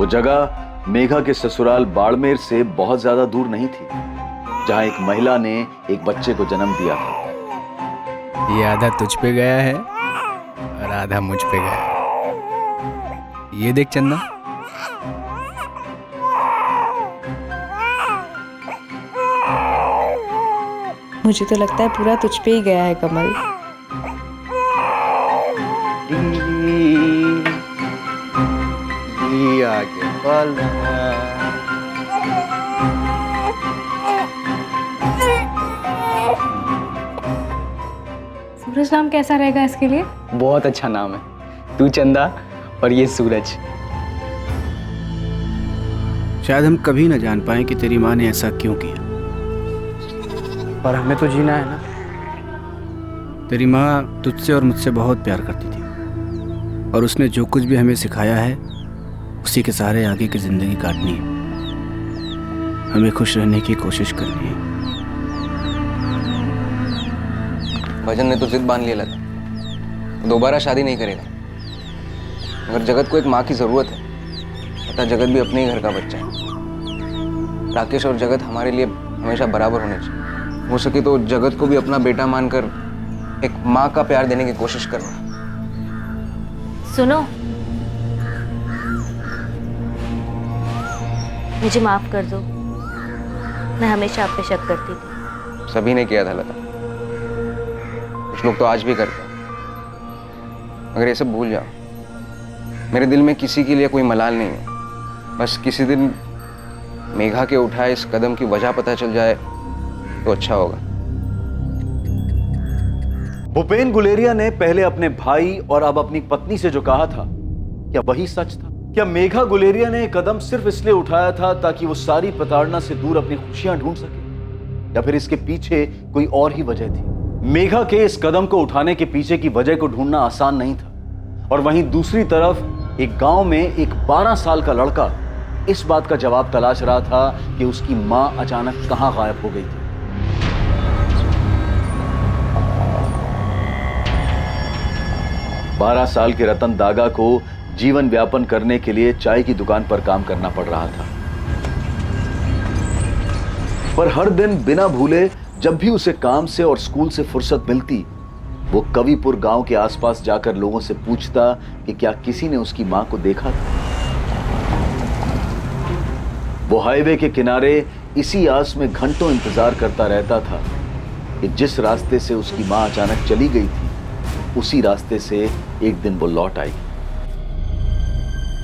वो जगह मेघा के ससुराल बाड़मेर से बहुत ज्यादा दूर नहीं थी, जहां एक महिला ने एक बच्चे को जन्म दिया था। ये आधा तुझ पे गया है और आधा मुझ पे गया है। ये देख चंदा, मुझे तो लगता है पूरा तुझ पे ही गया है कमल। आगे वाला। सूरज नाम कैसा रहेगा इसके लिए? बहुत अच्छा नाम है, तू चंदा और ये सूरज। शायद हम कभी ना जान पाए कि तेरी माँ ने ऐसा क्यों किया, पर हमें तो जीना है ना। तेरी माँ तुझसे और मुझसे बहुत प्यार करती थी और उसने जो कुछ भी हमें सिखाया है उसी के सहारे आगे की जिंदगी काटनी है। हमें खुश रहने की कोशिश करनी है। भजन ने तो जिद बांध लिया लगा, दोबारा शादी नहीं करेगा। मगर जगत को एक माँ की जरूरत है, पता जगत भी अपने ही घर का बच्चा है। राकेश और जगत हमारे लिए हमेशा बराबर होने चाहिए। हो सके तो जगत को भी अपना बेटा मानकर एक माँ का प्यार देने की कोशिश करना। सुनो, मुझे माफ कर दो, मैं हमेशा आप पे शक करती थी। सभी ने किया था लता, कुछ लोग तो आज भी करते हैं। मगर ये सब भूल जाओ, मेरे दिल में किसी के लिए कोई मलाल नहीं है। बस किसी दिन मेघा के उठाए इस कदम की वजह पता चल जाए तो अच्छा होगा। भूपेन गुलेरिया ने पहले अपने भाई और अब अपनी पत्नी से जो कहा था, क्या वही सच था? क्या मेघा गुलेरिया ने कदम सिर्फ इसलिए उठाया था ताकि वो सारी प्रताड़ना से दूर अपनी खुशियां ढूंढ सके, या फिर इसके पीछे कोई और ही वजह थी? मेघा के इस कदम को उठाने के पीछे की वजह को ढूंढना आसान नहीं था, और वहीं दूसरी तरफ एक गांव में एक 12 साल का लड़का इस बात का जवाब तलाश रहा था कि उसकी मां अचानक कहां गायब हो गई थी। बारह साल के रतन दागा को जीवन व्यापन करने के लिए चाय की दुकान पर काम करना पड़ रहा था, पर हर दिन बिना भूले जब भी उसे काम से और स्कूल से फुर्सत मिलती, वो कविपुर गांव के आसपास जाकर लोगों से पूछता कि क्या किसी ने उसकी मां को देखा था। वो हाईवे के किनारे इसी आस में घंटों इंतजार करता रहता था कि जिस रास्ते से उसकी मां अचानक चली गई थी, उसी रास्ते से एक दिन वो लौट आई।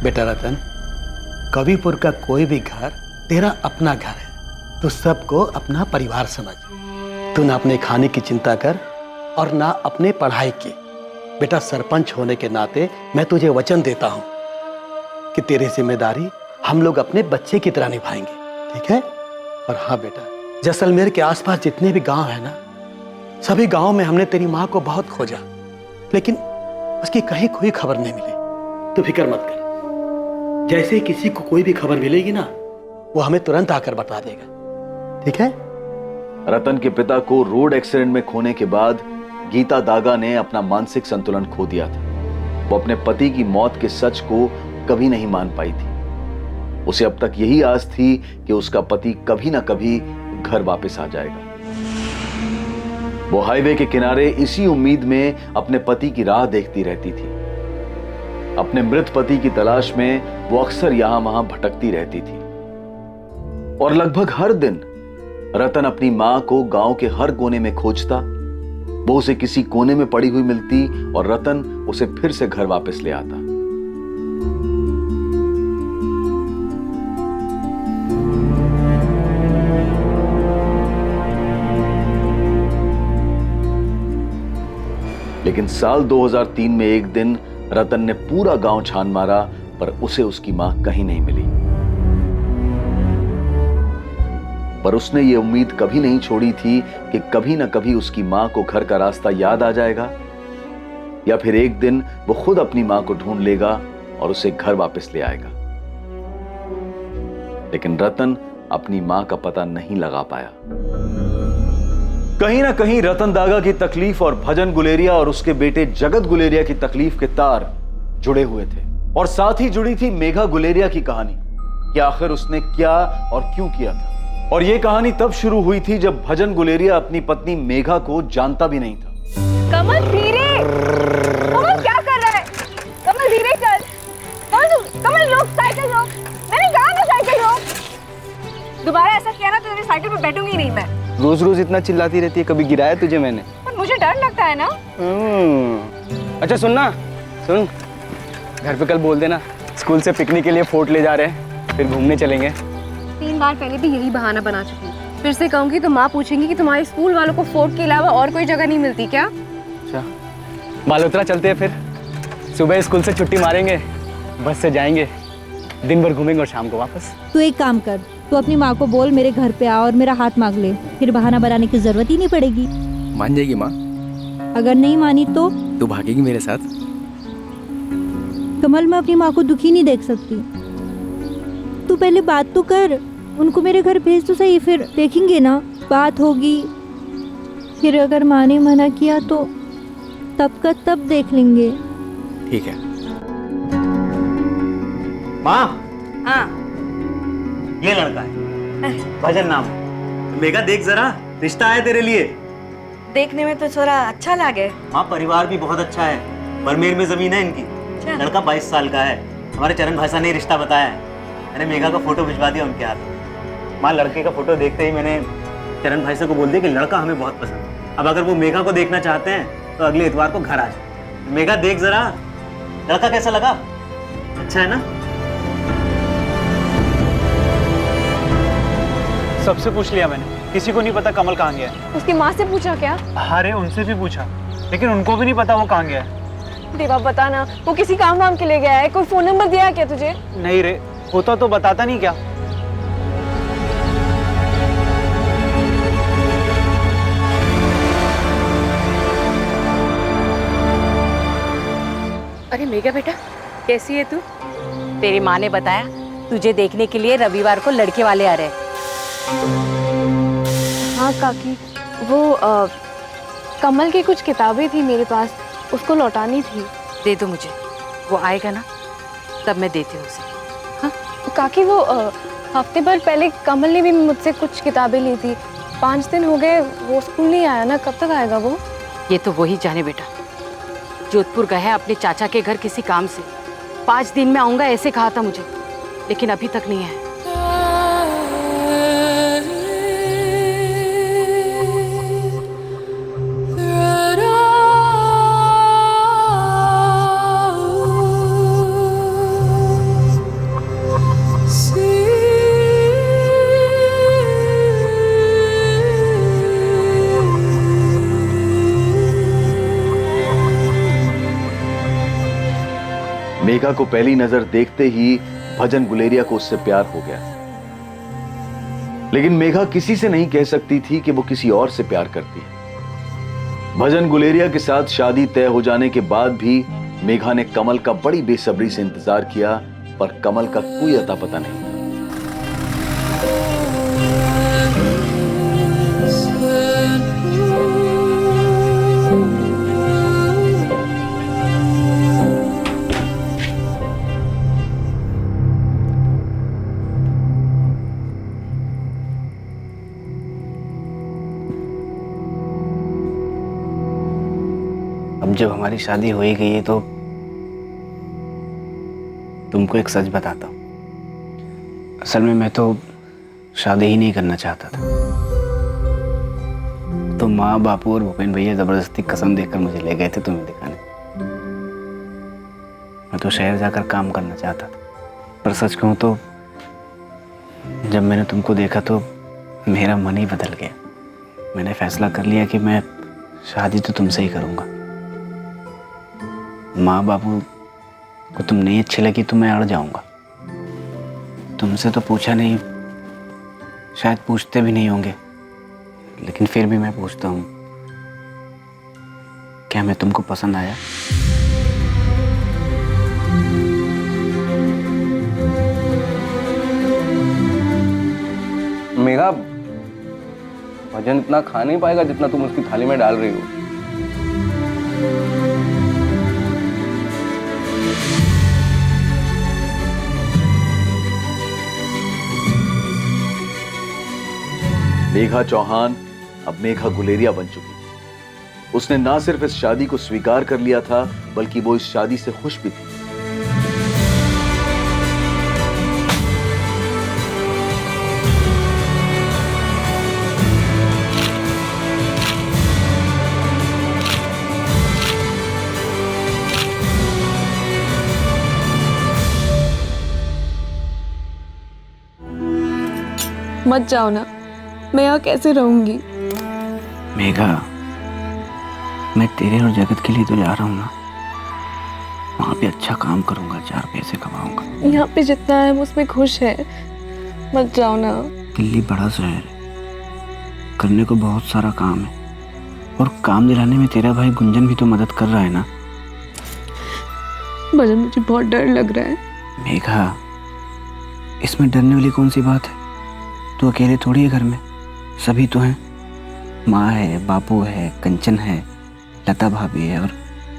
बेटा रतन, कविपुर का कोई भी घर तेरा अपना घर है। तू सबको अपना परिवार समझ। तू ना अपने खाने की चिंता कर और ना अपने पढ़ाई की। बेटा, सरपंच होने के नाते मैं तुझे वचन देता हूं कि तेरी जिम्मेदारी हम लोग अपने बच्चे की तरह निभाएंगे, ठीक है? और हाँ बेटा, जैसलमेर के आसपास जितने भी गांव है ना, सभी गांव में हमने तेरी माँ को बहुत खोजा, लेकिन उसकी कहीं कोई खबर नहीं मिली। तू फिक्र मत कर, जैसे ही किसी को कोई भी खबर मिलेगी ना, वो हमें तुरंत आकर बता देगा, ठीक है? रतन के पिता को रोड एक्सीडेंट में खोने के बाद गीता दागा ने अपना मानसिक संतुलन खो दिया था। वो अपने पति की मौत के सच को कभी नहीं मान पाई थी। उसे अब तक यही आस थी कि उसका पति कभी ना कभी घर वापस आ जाएगा। वो हाईवे के किनारे इसी उम्मीद में अपने पति की राह देखती रहती थी। अपने मृत पति की तलाश में वो अक्सर यहां वहां भटकती रहती थी, और लगभग हर दिन रतन अपनी मां को गांव के हर कोने में खोजता। वो उसे किसी कोने में पड़ी हुई मिलती और रतन उसे फिर से घर वापस ले आता। लेकिन साल 2003 में एक दिन रतन ने पूरा गांव छान मारा, पर उसे उसकी मां कहीं नहीं मिली। पर उसने ये उम्मीद कभी नहीं छोड़ी थी कि कभी ना कभी उसकी मां को घर का रास्ता याद आ जाएगा, या फिर एक दिन वो खुद अपनी मां को ढूंढ लेगा और उसे घर वापस ले आएगा। लेकिन रतन अपनी मां का पता नहीं लगा पाया। कहीं ना कहीं रतन दागा की तकलीफ और भजन गुलेरिया और उसके बेटे जगत गुलेरिया की तकलीफ के तार जुड़े हुए थे। और साथ ही जुड़ी थी मेघा गुलेरिया की कहानी कि आखिर उसने क्या और क्यों किया था। और यह कहानी तब शुरू हुई थी जब भजन गुलेरिया अपनी पत्नी मेघा को जानता भी नहीं था। कमल धीरे, कमल क्या कर रहा है? कमल धीरे चल। कमल रोक, साइकिल रोक। मैंने कहा ना साइकिल रोक। दोबारा ऐसा किया ना तो तेरी साइकिल पे बैठूंगी नहीं मैं। रोज रोज इतना चिल्लाती रहती है, कभी गिराया तुझे मैंने? पर मुझे डर लगता है ना। अच्छा सुन, घर पे कल बोल देना स्कूल से पिकनिक के लिए फोर्ट ले जा रहे हैं, फिर घूमने चलेंगे। 3 बार पहले भी यही बहाना बना चुकी हूँ। फिर से कहूंगी तो माँ पूछेंगी कि तुम्हारे स्कूल वालों को फोर्ट के अलावा और कोई जगह नहीं मिलती क्या? अच्छा, बालोतरा चलते हैं फिर। सुबह स्कूल से छुट्टी मारेंगे, बस से जाएंगे, दिन भर घूमेंगे और शाम को वापस। तू एक काम कर, तू अपनी माँ को बोल मेरे घर पे आ और मेरा हाथ मांग ले, फिर बहाना बनाने की जरूरत ही नहीं पड़ेगी। मान जाएगी माँ? अगर नहीं मानी तो? तू भागेगी मेरे साथ? कमल, मैं अपनी माँ को दुखी नहीं देख सकती। तू पहले बात तो कर, उनको मेरे घर भेज तो सही, फिर देखेंगे ना, बात होगी। फिर अगर माँ ने मना किया तो तब का तब देख लेंगे। ठीक है। माँ, हाँ। ये लड़का है, भजन नाम है। मेघा देख जरा, रिश्ता है तेरे लिए। देखने में तो थोड़ा अच्छा लगे। माँ, परिवार भी बहुत अच्छा है, बरमेर में जमीन है इनकी। लड़का 22 साल का है। हमारे चरण भाई साहब ने रिश्ता बताया है। मैंने मेघा का फोटो भिजवा दिया उनके हाथ। माँ, लड़के का फोटो देखते ही मैंने चरण भाई साहब को बोल दिया कि लड़का हमें बहुत पसंद है। अब अगर वो मेघा को देखना चाहते हैं तो अगले इतवार को घर आ जाए। मेघा देख जरा, लड़का कैसा लगा? अच्छा है ना? सबसे पूछ लिया मैंने, किसी को नहीं पता कमल कहाँ गया है। उसकी माँ से पूछा क्या? अरे उनसे भी पूछा, लेकिन उनको भी नहीं पता वो कहाँ गया है। देवा बता ना, वो किसी काम वाम के लिए गया है? कोई फोन नंबर दिया है क्या तुझे? नहीं रे, होता तो बताता नहीं क्या। अरे मेघा बेटा, कैसी है तू? तेरी माँ ने बताया तुझे देखने के लिए रविवार को लड़के वाले आ रहे हैं। हाँ काकी, वो कमल की कुछ किताबें थी मेरे पास, उसको लौटानी थी। दे दो मुझे, वो आएगा ना तब मैं देती हूँ उसे। हाँ काकी, वो हफ्ते भर पहले कमल ने भी मुझसे कुछ किताबें ली थी। 5 दिन हो गए, वो स्कूल नहीं आया ना, कब तक आएगा वो? ये तो वही जाने बेटा। जोधपुर गया है अपने चाचा के घर किसी काम से। 5 दिन में आऊँगा ऐसे कहा था मुझे, लेकिन अभी तक नहीं आया। मेघा को पहली नजर देखते ही भजन गुलेरिया को उससे प्यार हो गया। लेकिन मेघा किसी से नहीं कह सकती थी कि वो किसी और से प्यार करती है। भजन गुलेरिया के साथ शादी तय हो जाने के बाद भी मेघा ने कमल का बड़ी बेसब्री से इंतजार किया, पर कमल का कोई अता पता नहीं था। अब जब हमारी शादी हो ही गई है तो तुमको एक सच बताता हूँ। असल में मैं तो शादी ही नहीं करना चाहता था, तो माँ बापू और भूपेन भैया जबरदस्ती कसम देकर मुझे ले गए थे तुम्हें दिखाने। मैं तो शहर जाकर काम करना चाहता था, पर सच कहूँ तो जब मैंने तुमको देखा तो मेरा मन ही बदल गया। मैंने फैसला कर लिया कि मैं शादी तो तुमसे ही करूँगा। माँ बापू को तुम नहीं अच्छी लगी तो मैं अड़ जाऊंगा। तुमसे तो पूछा नहीं, शायद पूछते भी नहीं होंगे, लेकिन फिर भी मैं पूछता हूँ, क्या मैं तुमको पसंद आया? मेघा, भजन इतना खा नहीं पाएगा जितना तुम उसकी थाली में डाल रही हो। मेघा चौहान अब मेघा गुलेरिया बन चुकी थी। उसने ना सिर्फ इस शादी को स्वीकार कर लिया था, बल्कि वो इस शादी से खुश भी थी। मत जाओ ना, मैं यहाँ कैसे रहूंगी? मेघा, मैं तेरे और जगत के लिए तो जा रहा हूँ ना। वहाँ पे अच्छा काम करूँगा, 4 पैसे कमाऊँगा। यहाँ पे जितना है हम उसमें खुश है। मत जाओ ना। दिल्ली बड़ा शहर है, करने को बहुत सारा काम है, और काम दिलाने में तेरा भाई गुंजन भी तो मदद कर रहा है ना। भजन, मुझे बहुत डर लग रहा है। मेघा, इसमें डरने वाली कौन सी बात है? तू अकेले थोड़ी है घर में, सभी तो हैं। माँ है, बापू है, कंचन है, लता भाभी है, और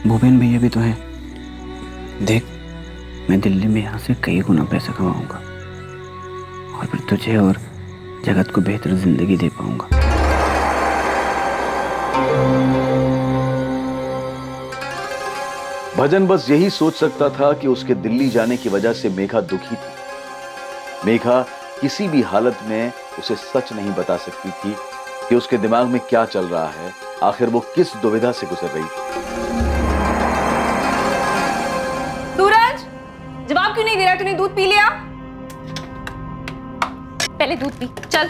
भूपेन भैया भी तो हैं। देख, मैं दिल्ली में यहाँ से कई गुना पैसा कमाऊंगा, और फिर तुझे और जगत को बेहतर जिंदगी दे पाऊंगा। भजन बस यही सोच सकता था कि उसके दिल्ली जाने की वजह से मेघा दुखी थी। मेघा किसी भी हालत में उसे सच नहीं बता सकती थी कि उसके दिमाग में क्या चल रहा है, आखिर वो किस दुविधा से गुजर रही थी। सूरज, जवाब क्यों नहीं दे रहा? तूने दूध पी लिया? पहले दूध पी, चल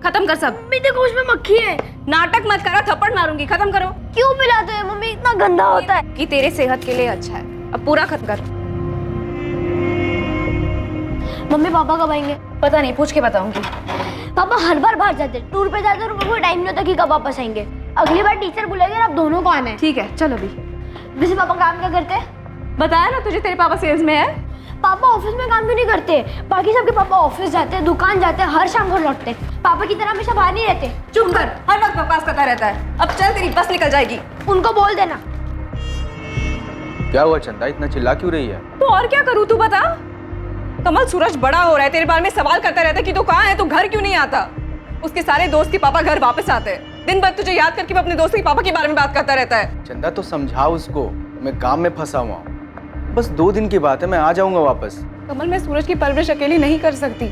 खत्म कर सब। मम्मी देखो उसमें मक्खी है। नाटक मत करो, थप्पड़ मारूंगी। खत्म करो। क्यों पिलाते हो मम्मी? इतना गंदा होता है। कि तेरे सेहत के लिए अच्छा है। अब पूरा खत्म करो। मम्मी पापा कब आएंगे? पता नहीं, पूछ के बताऊंगी। पापा हर बार बाहर जाते हैं, टूर पे जाते हैं, और उनको टाइम नहीं होता कि कब वापस आएंगे। अगली बार टीचर बुलाएंगे और आप दोनों को आना है। ठीक है, चलो अभी। वैसे पापा काम क्या करते हैं? बताया ना तुझे, तेरे पापा सेल्स में है। पापा ऑफिस में काम क्यों नहीं करते? बाकी सबके पापा ऑफिस जाते हैं, दुकान जाते हैं, हर शाम घर लौटते हैं। पापा की तरह हमेशा बाहर नहीं रहते। चुप कर, हर वक्त बकवास करता रहता है। अब चल, तेरी बस निकल जाएगी। उनको बोल देना। क्या हुआ चंदा, इतना चिल्ला क्यों रही है? तो और क्या करूँ, तू बता। कमल, सूरज बड़ा हो रहा है, तेरे बारे में सवाल करता रहता है कि तू कहाँ है, तू घर क्यों नहीं आता। उसके सारे दोस्त के पापा घर वापस आते हैं। दिन भर तुझे याद करके वो अपने दोस्त के पापा के बारे में बात करता रहता है। चंदा तो समझाओ उसको, मैं काम में फंसा हुआ हूँ। बस 2 दिन की बात है, मैं आ जाऊंगा वापस। कमल, मैं सूरज की परवरिश अकेली नहीं कर सकती।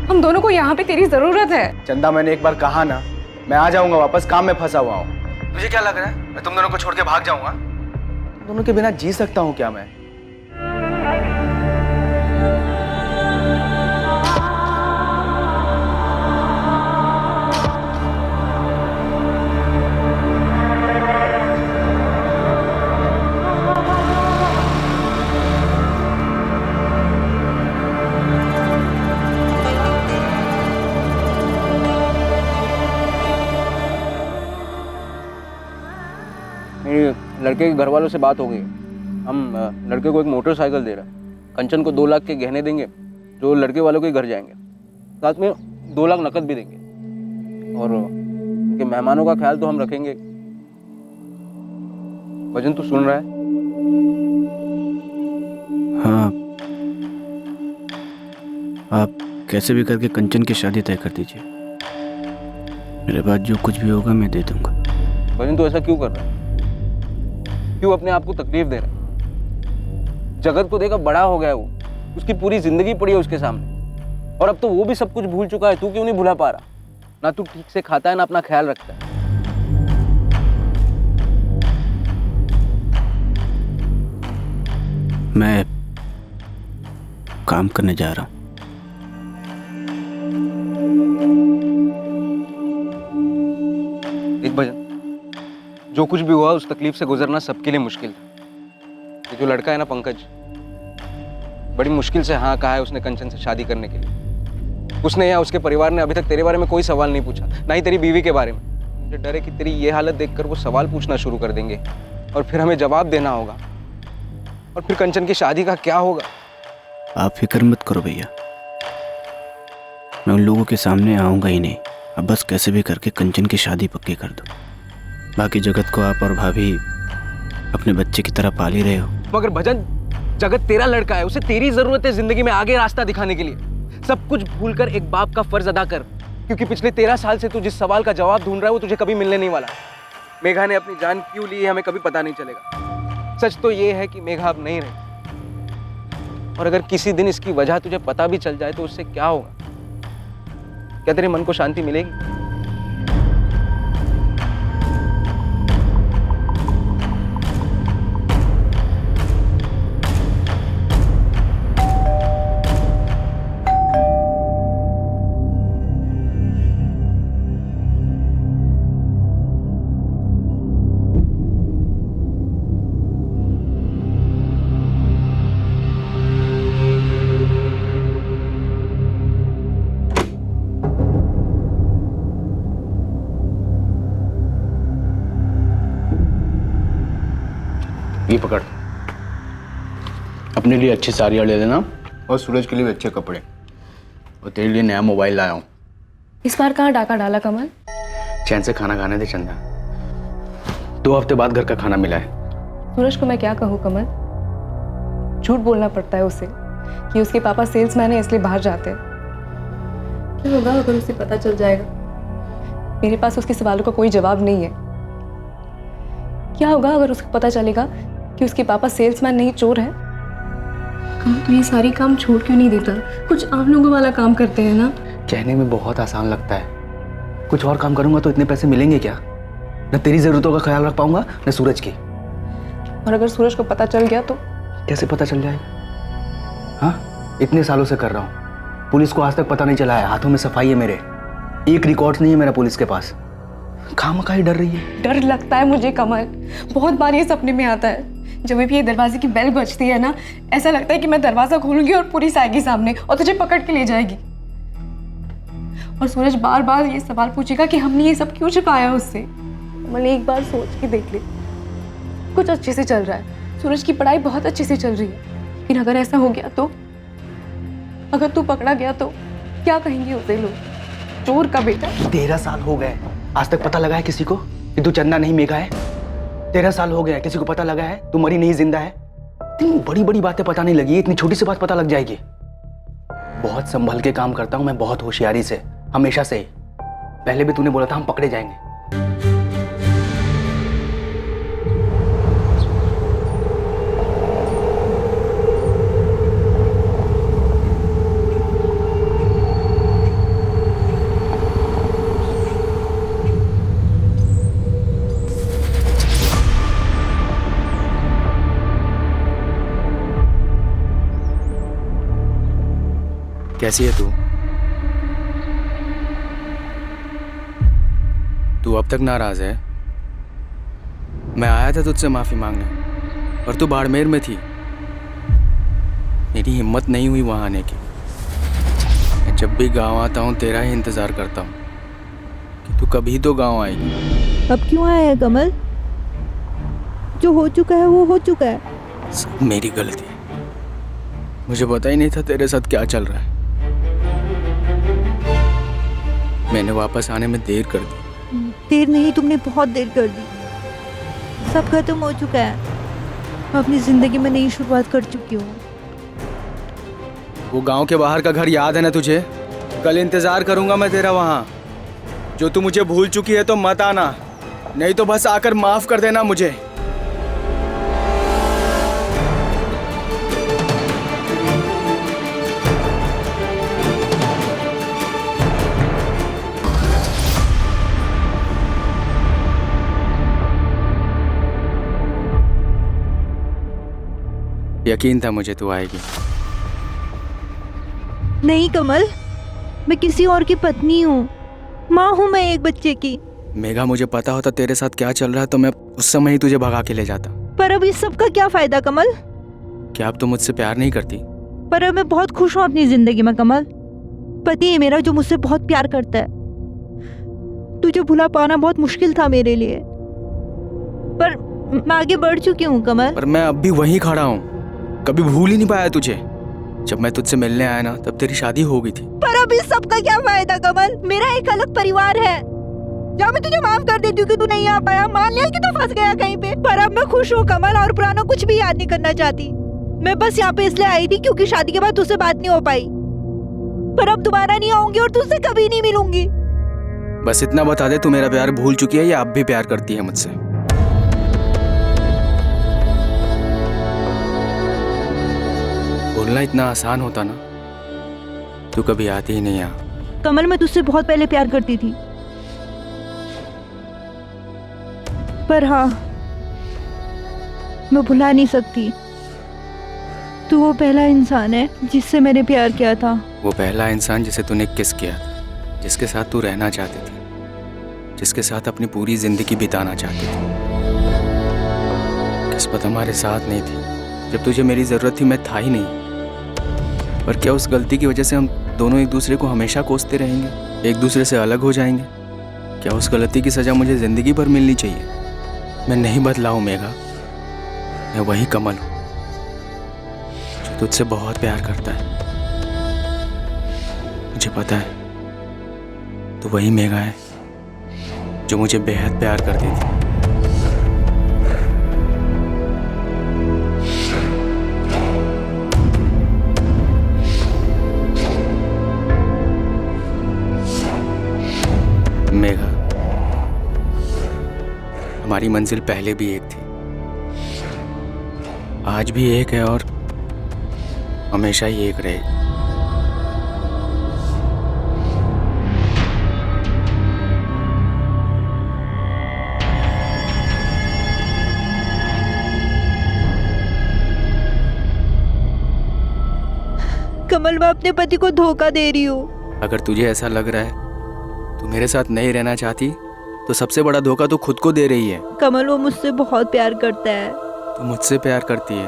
हम दोनों को यहाँ पे तेरी जरूरत है। चंदा, मैंने एक बार कहा ना, मैं आ जाऊंगा वापस, काम में फंसा हुआ हूँ। तुझे क्या लग रहा है मैं तुम दोनों को छोड़ के भाग जाऊंगा? तुम दोनों के बिना जी सकता हूँ क्या मैं? लड़के के घर वालों से बात हो गई। हम लड़के को एक मोटरसाइकिल दे रहे हैं। कंचन को 2 लाख के गहने देंगे जो लड़के वालों के घर जाएंगे। साथ में 2 लाख नकद भी देंगे, और उनके मेहमानों का ख्याल तो हम रखेंगे। भजन, तू सुन रहा है? हाँ, आप कैसे भी करके कंचन की शादी तय कर दीजिए। मेरे बाद जो कुछ भी होगा मैं दे दूंगा। भजन, तू ऐसा क्यों कर रहा है? क्यों अपने आप को तकलीफ दे रहा है? जगत को देखा बड़ा हो गया वो, उसकी पूरी जिंदगी पड़ी है उसके सामने, और अब तो वो भी सब कुछ भूल चुका है। तू क्यों नहीं भुला पा रहा? ना तू ठीक से खाता है, ना अपना ख्याल रखता है। मैं काम करने जा रहा हूँ। एक भजन, जो कुछ भी हुआ उस तकलीफ से गुजरना सबके लिए मुश्किल था। ये जो लड़का है ना पंकज, बड़ी मुश्किल से हाँ कहा है उसने कंचन से शादी करने के लिए। उसने या उसके परिवार ने अभी तक तेरे बारे में कोई सवाल नहीं पूछा, ना ही तेरी बीवी के बारे में। मुझे डर है कि तेरी ये हालत देखकर वो सवाल पूछना शुरू कर देंगे, और फिर हमें जवाब देना होगा, और फिर कंचन की शादी का क्या होगा? आप फिक्र मत करो भैया, मैं उन लोगों के सामने आऊँगा ही नहीं। अब बस कैसे भी करके कंचन की शादी पक्की कर दो। बाकी जगत को आप और भाभी अपने बच्चे की तरह पाल ही रहे हो। मगर भजन, जगत तेरा लड़का है, उसे तेरी जरूरत है जिंदगी में आगे रास्ता दिखाने के लिए। सब कुछ भूलकर एक बाप का फर्ज अदा कर, क्योंकि पिछले 13 साल से तू जिस सवाल का जवाब ढूंढ रहा है वो तुझे कभी मिलने नहीं वाला। मेघा ने अपनी जान क्यों ली है हमें कभी पता नहीं चलेगा। सच तो ये है कि मेघा अब नहीं रही, और अगर किसी दिन इसकी वजह तुझे पता भी चल जाए तो उससे क्या होगा? क्या तेरे मन को शांति मिलेगी? ये पकड़, अपने लिए अच्छी साड़ियाँ ले लेना और सूरज के लिए भी अच्छे कपड़े, और तेरे लिए नया मोबाइल लाया हूँ। इस बार कहाँ डाका डाला कमल? चैन से खाना खाने दे चंदा, 2 हफ्ते बाद घर का खाना मिला है। सूरज को मैं क्या कहूँ कमल? झूठ बोलना पड़ता है उसे कि उसके पापा सेल्समैन है इसलिए बाहर जाते हैं। क्या होगा अगर उसे पता चल जाएगा? मेरे पास उसके सवालों का कोई जवाब नहीं है। क्या होगा अगर उसको पता चलेगा कि उसके पापा सेल्समैन नहीं चोर है? कमल तू ये सारी काम छोड़ क्यों नहीं देता? कुछ आम लोगों वाला काम करते हैं ना। कहने में बहुत आसान लगता है, कुछ और काम करूंगा तो इतने पैसे मिलेंगे क्या? न तेरी जरूरतों का ख्याल रख पाऊंगा न सूरज की। और अगर सूरज को पता चल गया तो? कैसे पता चल जाएगा? हाँ, इतने सालों से कर रहा हूँ, पुलिस को आज तक पता नहीं चला है। हाथों में सफाई है मेरे, एक रिकॉर्ड नहीं है मेरा पुलिस के पास। खामखा ही डर रही है। डर लगता है मुझे कमल, बहुत बार ये सपने में आता है। जब भी ये दरवाजे की बेल बजती है ना, ऐसा लगता है कि मैं दरवाजा खोलूंगी और पुलिस आएगी सामने और तुझे पकड़ के ले जाएगी। और सूरज बार बार ये सवाल पूछेगा कि हमने ये सब क्यों छिपाया उससे। कमल एक बार सोच के देख ले, कुछ अच्छे से चल रहा है, सूरज की पढ़ाई बहुत अच्छे से चल रही है, लेकिन अगर ऐसा हो गया तो? अगर तू पकड़ा गया तो क्या कहेंगे उसे लोग? चोर का बेटा। 13 साल हो गए, आज तक पता लगा है किसी को कि तू चंदा नहीं मेघा है? 13 साल हो गए, किसी को पता लगा है तू मरी नहीं जिंदा है? इतनी बड़ी बड़ी बातें पता नहीं लगी, इतनी छोटी सी बात पता लग जाएगी। बहुत संभल के काम करता हूं मैं, बहुत होशियारी से, हमेशा से ही। पहले भी तूने बोला था हम पकड़े जाएंगे। कैसी है तू? तू अब तक नाराज है? मैं आया था तुझसे माफी मांगने और तू बाड़मेर में थी। मेरी हिम्मत नहीं हुई वहां आने की। मैं जब भी गांव आता हूँ तेरा ही इंतजार करता हूँ कि तू कभी तो गांव आएगी। अब क्यों आया है कमल? जो हो चुका है वो हो चुका है। सब मेरी गलती है, मुझे पता ही नहीं था तेरे साथ क्या चल रहा है। मैंने वापस आने में देर कर दी। देर नहीं, तुमने बहुत देर कर दी। सब खत्म हो चुका है, मैं अपनी जिंदगी में नई शुरुआत कर चुकी हूँ। वो गांव के बाहर का घर याद है ना तुझे? कल इंतजार करूंगा मैं तेरा वहां। जो तू मुझे भूल चुकी है तो मत आना, नहीं तो बस आकर माफ कर देना मुझे। यकीन था मुझे तू आएगी। नहीं कमल, मैं किसी और की पत्नी हूँ, माँ हूँ मैं एक बच्चे की। मेघा, मुझे पता होता तेरे साथ क्या चल रहा है तो मैं उस समय ही तुझे भगा के ले जाता। पर अब इस सब का क्या फायदा कमल? क्या अब तू मुझसे प्यार नहीं करती? पर अब मैं बहुत खुश हूँ अपनी जिंदगी में कमल। पति है मेरा जो मुझसे बहुत प्यार करता है। तुझे भुला पाना बहुत मुश्किल था मेरे लिए, पर मैं आगे बढ़ चुकी हूँ कमल। पर मैं अब भी वहीं खड़ा हूँ, कभी भूल ही नहीं पाया तुझे। जब मैं तुझसे मिलने आया ना तब तेरी शादी हो गई थी। पर अब इस सब का क्या फायदा कमल? मेरा एक अलग परिवार है। जब मैं तुझे माफ कर देती हूँ कि तू नहीं आ पाया, मान लिया कि तू फंस गया कहीं पे, पर अब मैं खुश हूँ कमल और पुराना कुछ भी याद नहीं करना चाहती। मैं बस यहाँ पे इसलिए आई थी क्योंकि शादी के बाद तुझसे बात नहीं हो पाई। पर अब दोबारा नहीं आऊंगी और तुझसे कभी नहीं मिलूंगी। बस इतना बता दे, तू मेरा प्यार भूल चुकी है या अब भी प्यार करती है मुझसे? बोलना इतना आसान होता ना, तू कभी आती ही नहीं यहाँ। कमल, मैं तुझसे बहुत पहले प्यार करती थी, पर हाँ, मैं भुला नहीं सकती। तू वो पहला इंसान है जिससे मैंने प्यार किया था। वो पहला इंसान जिसे तूने किस किया था, जिसके साथ तू रहना चाहती थी, जिसके साथ अपनी पूरी जिंदगी बिताना चाहती थी। किस्मत हमारे साथ नहीं थी। जब तुझे मेरी ज़रूरत थी मैं था ही नहीं। पर क्या उस गलती की वजह से हम दोनों एक दूसरे को हमेशा कोसते रहेंगे, एक दूसरे से अलग हो जाएंगे? क्या उस गलती की सज़ा मुझे ज़िंदगी भर मिलनी चाहिए? मैं नहीं बदला हूँ मेघा, मैं वही कमल हूँ जो तुझसे बहुत प्यार करता है। मुझे पता है तो वही मेघा है जो मुझे बेहद प्यार करती थी। मेघा, हमारी मंजिल पहले भी एक थी, आज भी एक है और हमेशा ही एक रहेगी। कमल, मैं अपने पति को धोखा दे रही हूँ। अगर तुझे ऐसा लग रहा है तू मेरे साथ नहीं रहना चाहती, तो सबसे बड़ा धोखा तो खुद को दे रही है। कमल, वो मुझसे बहुत प्यार करता है। तू मुझसे प्यार करती है।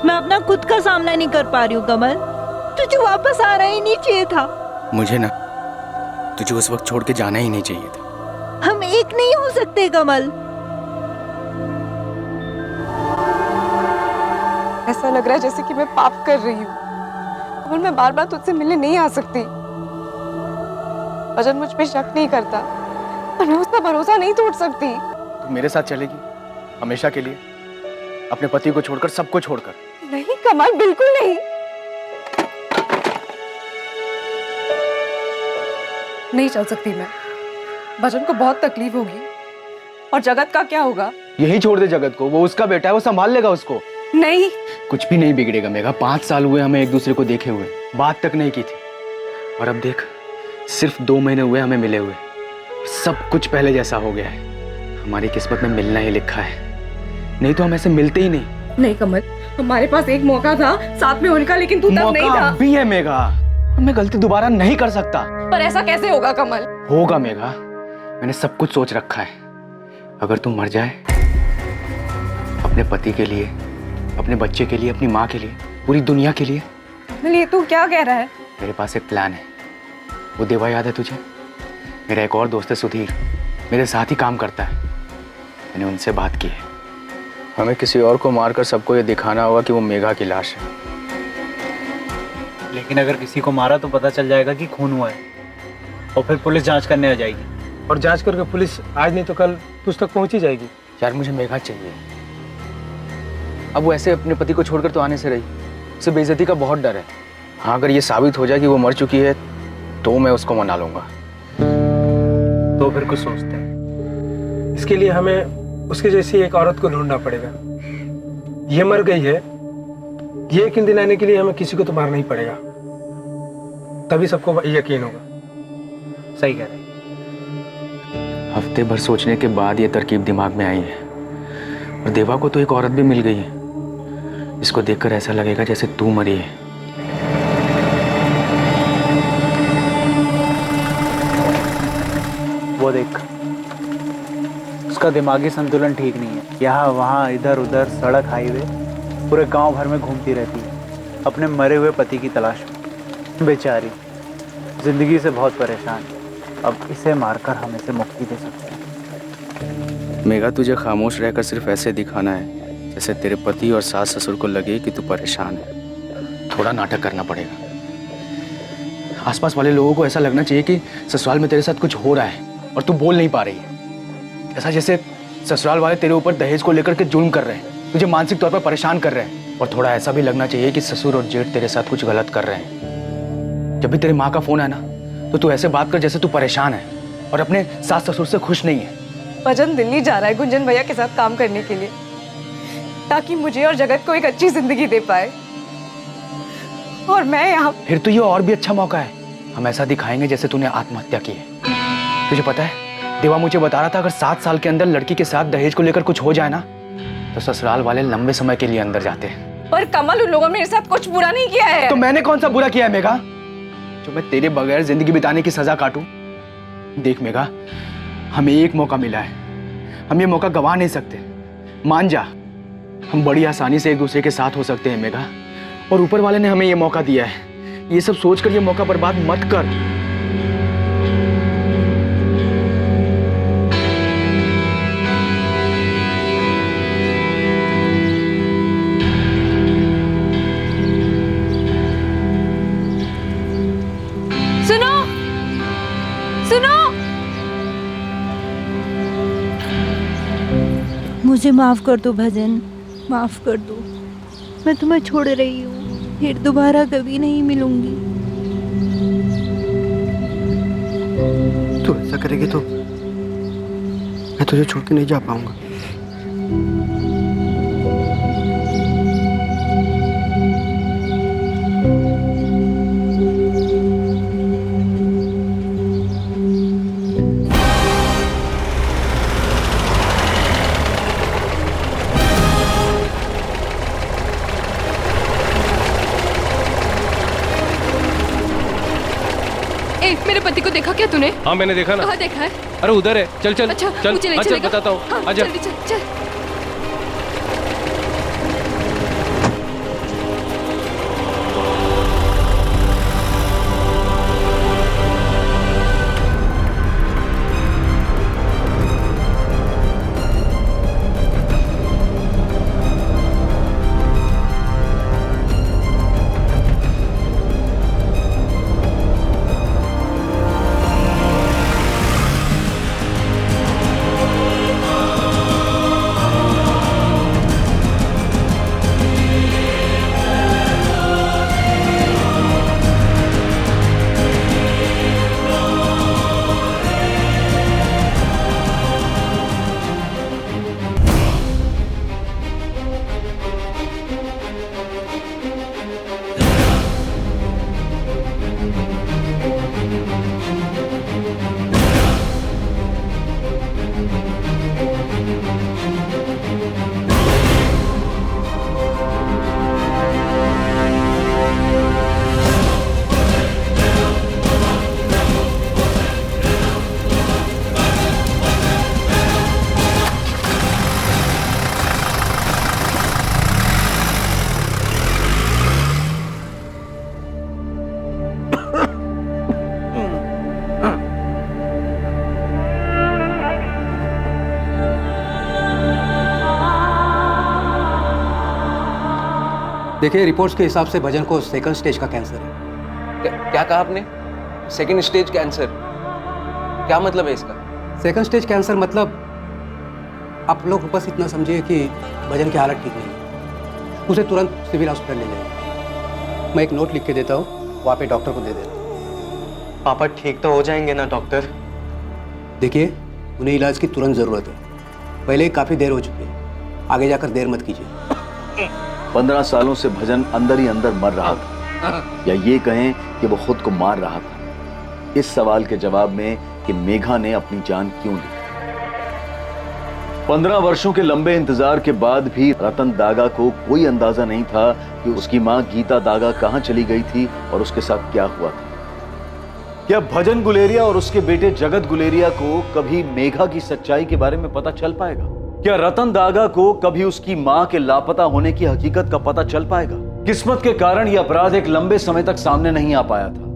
मैं अपना खुद का सामना नहीं कर पा रही हूँ कमल। तुझे वापस आना ही नहीं चाहिए था। मुझे ना तुझे उस वक्त छोड़ के जाना ही नहीं चाहिए था। हम एक नहीं हो सकते कमल। ऐसा लग रहा है जैसे कि मैं पाप कर रही हूँ और मैं बार बार तुझसे मिलने नहीं आ सकती। भजन मुझ पे शक नहीं करता, पर मैं उसका भरोसा नहीं तोड़ सकती। तू मेरे साथ चलेगी हमेशा के लिए, अपने पति को छोड़कर, सबको छोड़कर? नहीं कमल, बिल्कुल नहीं। नहीं चल सकती मैं। भजन को बहुत तकलीफ होगी। और जगत का क्या होगा? यही छोड़ दे जगत को, वो उसका बेटा है, वो संभाल लेगा उसको। नहीं, कुछ भी नहीं बिगड़ेगा मेघा। 5 साल हुए हमें एक दूसरे को देखे हुए, बात तक नहीं की थी, और अब देख सिर्फ 2 महीने हुए हमें मिले हुए, सब कुछ पहले जैसा हो गया है। हमारी किस्मत में मिलना ही लिखा है, नहीं तो हम ऐसे मिलते ही नहीं। नहीं कमल, हमारे पास एक मौका था साथ में होने का, लेकिन तू तब नहीं था। भी है मेघा, मैं गलती दोबारा नहीं कर सकता। पर ऐसा कैसे होगा कमल? होगा मेघा, मैंने सब कुछ सोच रखा है। अगर तू मर जाए, अपने पति के लिए, अपने बच्चे के लिए, अपनी माँ के लिए, पूरी दुनिया के लिए। ये तू क्या कह रहा है? मेरे पास एक प्लान है। वो देवा याद है तुझे? मेरा एक और दोस्त है सुधीर, मेरे साथ ही काम करता है। मैंने उनसे बात की है, हमें किसी और को मारकर सबको ये दिखाना होगा कि वो मेघा की लाश है। लेकिन अगर किसी को मारा तो पता चल जाएगा कि खून हुआ है, और फिर पुलिस जांच करने आ जाएगी। और जांच करके पुलिस आज नहीं तो कल तुझ तक पहुंच ही जाएगी। यार मुझे मेघा चाहिए। अब वो ऐसे अपने पति को छोड़कर तो आने से रही, उसे बेइज्जती का बहुत डर है। हाँ, अगर ये साबित हो जाए कि वो मर चुकी है तो मैं उसको मना लूंगा। तो फिर कुछ सोचते हैं। इसके लिए हमें उसके जैसी एक औरत को ढूंढना पड़ेगा। ये मर गई है, ये यकीन दिलाने के लिए हमें किसी को तो मारना ही पड़ेगा, तभी सबको यकीन होगा। सही कह रहे। हफ्ते भर सोचने के बाद ये तरकीब दिमाग में आई है, और देवा को तो एक औरत भी मिल गई है, इसको देखकर ऐसा लगेगा जैसे तू मरी है। वो देख, उसका दिमागी संतुलन ठीक नहीं है। यहाँ वहाँ इधर उधर, सड़क, हाईवे, पूरे गांव भर में घूमती रहती है अपने मरे हुए पति की तलाश में। बेचारी जिंदगी से बहुत परेशान है। अब इसे मारकर हम इसे मुक्ति दे सकते हैं। मेघा, तुझे खामोश रहकर सिर्फ ऐसे दिखाना है जैसे तेरे पति और सास ससुर को लगे कि तू परेशान है। थोड़ा नाटक करना पड़ेगा। आसपास वाले लोगों को ऐसा लगना चाहिए कि ससुराल में तेरे साथ कुछ हो रहा है और तू बोल नहीं पा रही है। ऐसा जैसे ससुराल वाले तेरे ऊपर दहेज को लेकर के जुल्म कर रहे हैं, तुझे मानसिक तौर पर परेशान कर रहे हैं। और थोड़ा ऐसा भी लगना चाहिए कि ससुर और जेठ तेरे साथ कुछ गलत कर रहे हैं। जब भी तेरी माँ का फोन आया ना तो तू ऐसे बात कर जैसे तू परेशान है और अपने सास ससुर से खुश नहीं है। भजन दिल्ली जा रहा है गुंजन भैया के साथ काम करने के लिए, ताकि मुझे और जगत को एक अच्छी जिंदगी दे पाए। और मैं यहाँ। फिर तो ये और भी अच्छा मौका है, हम ऐसा दिखाएंगे जैसे तूने आत्महत्या की है। तुझे पता है देवा मुझे बता रहा था अगर 7 साल के अंदर लड़की के साथ दहेज को लेकर कुछ हो जाए ना तो ससुराल वाले लंबे समय के लिए अंदर जाते हैं। पर कमल, उन लोगों ने मेरे साथ कुछ बुरा नहीं किया है। तो मैंने कौन सा बुरा किया है मेघा जो मैं तेरे बगैर जिंदगी बिताने की सजा काटूं? देख मेघा, हमें एक मौका मिला है, हम ये मौका गंवा नहीं सकते। मान जा, हम बड़ी आसानी से एक दूसरे के साथ हो सकते हैं मेघा, और ऊपर वाले ने हमें ये मौका दिया है। ये सब सोचकर ये मौका बर्बाद मत कर। सुनो, सुनो, मुझे माफ कर दो भजन, माफ कर दो। मैं तुम्हें छोड़ रही हूँ, फिर दोबारा कभी नहीं मिलूंगी। तू ऐसा करेगी तो मैं तुझे छोड़ के नहीं जा पाऊंगा। मेरे पति को देखा क्या तूने? हाँ मैंने देखा ना। कहाँ देखा है? अरे उधर है, चल चल अच्छा, चल, मुझे ले हाँ, चल चलेगा? बताता हूँ। हाँ, आजा। जल्दी चल, चल। देखिए, रिपोर्ट्स के हिसाब से भजन को सेकंड स्टेज का कैंसर है। क्या कहा आपने? Second stage cancer? क्या मतलब है इसका? सेकंड स्टेज कैंसर मतलब आप लोग बस इतना समझिए कि भजन की हालत ठीक नहीं है, उसे तुरंत सिविल हॉस्पिटल ले जाइए। मैं एक नोट लिख के देता हूँ, वो आप एक डॉक्टर को दे देना। पापा ठीक तो हो जाएंगे ना डॉक्टर? देखिए, उन्हें इलाज की तुरंत ज़रूरत है, पहले ही काफ़ी देर हो चुकी है, आगे जाकर देर मत कीजिए। 15 सालों से भजन अंदर ही अंदर मर रहा था, या ये कहें कि वो खुद को मार रहा था। इस सवाल के जवाब में कि मेघा ने अपनी जान क्यों ली। 15 वर्षों के लंबे इंतजार के बाद भी रतन दागा को कोई अंदाजा नहीं था कि उसकी मां गीता दागा कहां चली गई थी और उसके साथ क्या हुआ था। क्या भजन गुलेरिया और उसके बेटे जगत गुलेरिया को कभी मेघा की सच्चाई के बारे में पता चल पाएगा? क्या रतन दागा को कभी उसकी मां के लापता होने की हकीकत का पता चल पाएगा? किस्मत के कारण यह अपराध एक लंबे समय तक सामने नहीं आ पाया था,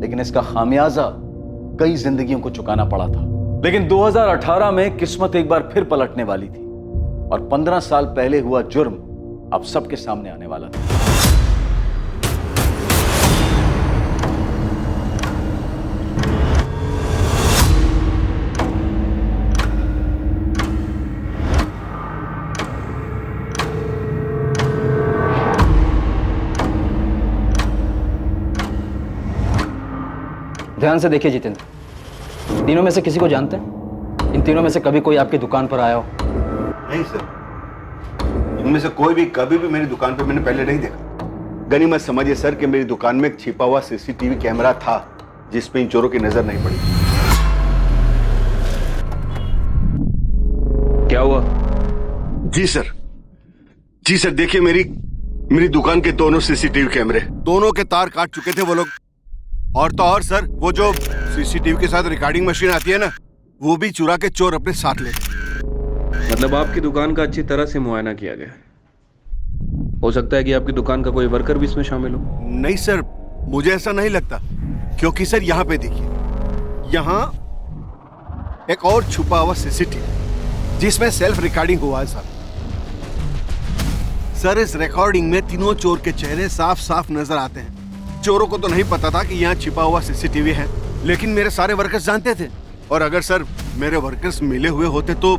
लेकिन इसका खामियाजा कई जिंदगियों को चुकाना पड़ा था। लेकिन 2018 में किस्मत एक बार फिर पलटने वाली थी और 15 साल पहले हुआ जुर्म अब सबके सामने आने वाला था। ध्यान से देखिए जितेंद्र, तीनों में से किसी को जानते हैं? इन तीनों में से कभी कोई आपकी दुकान पर आया हो? नहीं सर, इनमें से कोई भी कभी भी मेरी दुकान पर मैंने पहले नहीं देखा। गनीमत समझिए सर कि मेरी दुकान में एक छिपा हुआ सीसीटीवी कैमरा था जिस पे इन चोरों की नजर नहीं पड़ी। क्या हुआ? जी सर देखिए, मेरी दुकान के दोनों सीसीटीवी कैमरे, दोनों के तार काट चुके थे वो लोग। और तो और सर, वो जो सीसीटीवी के साथ रिकॉर्डिंग मशीन आती है ना, वो भी चुरा के चोर अपने साथ लेते। मतलब आपकी दुकान का अच्छी तरह से मुआयना किया गया। हो सकता है कि आपकी दुकान का कोई वर्कर भी इसमें शामिल हो। नहीं सर, मुझे ऐसा नहीं लगता, क्योंकि सर यहाँ पे देखिए, यहाँ एक और छुपा हुआ सीसीटीवी जिसमें सेल्फ रिकॉर्डिंग हुआ है सर। इस रिकॉर्डिंग में तीनों चोर के चेहरे साफ साफ नजर आते हैं। चोरों को तो नहीं पता था कि यहाँ छिपा हुआ सीसीटीवी है, लेकिन मेरे सारे वर्कर्स जानते थे। और अगर सर मेरे वर्कर्स मिले हुए होते तो